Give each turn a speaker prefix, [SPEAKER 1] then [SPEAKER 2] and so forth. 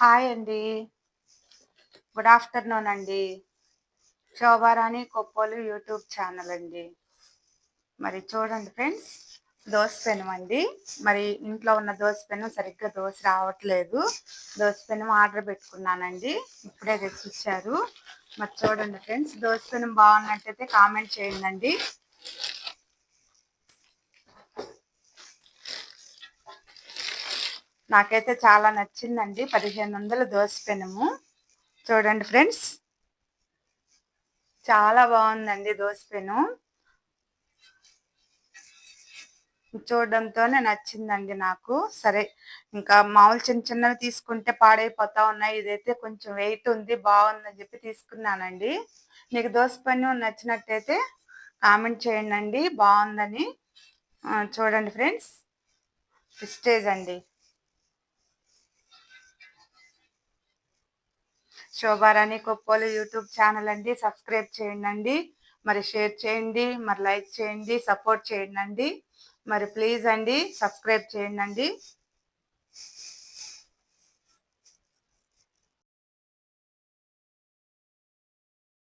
[SPEAKER 1] Hi అండి. Good afternoon అండి. Shobharani Koppolu YouTube channel అండి. మరి చూడండి ఫ్రెండ్స్, దోస పెనం అండి. మరి ఇంట్లో ఉన్న దోస పెనం సరిగ్గా దోస రావట్లేదు. దోస పెనం ఆర్డర్ పెట్టుకున్నానండి. ఇప్పుడే తెచ్చిచ్చారు. మరి చూడండి ఫ్రెండ్స్, దోస పెనం బాగున్నట్టయితే కామెంట్ చేయండి. నాకైతే చాలా నచ్చిందండి. 1500 దోస పెనము. చూడండి ఫ్రెండ్స్, చాలా బాగుందండి దోస పెనం. చూడడంతోనే నచ్చిందండి నాకు. సరే, ఇంకా మామూలు చిన్న చిన్నవి తీసుకుంటే పాడైపోతా ఉన్నాయి. ఇదైతే కొంచెం వెయిట్ ఉంది, బాగుందని చెప్పి తీసుకున్నానండి. మీకు దోస పెనం నచ్చినట్టయితే కామెంట్ చేయండి బాగుందని. చూడండి ఫ్రెండ్స్, ప్రెస్టేజ్ అండి. శోభారాణి కొప్పోలు యూట్యూబ్ ఛానల్ అండి. సబ్స్క్రైబ్ చేయండి, మరి షేర్ చేయండి, మరి లైక్ చేయండి, సపోర్ట్ చేయండి. మరి ప్లీజ్ అండి సబ్స్క్రైబ్ చేయండి.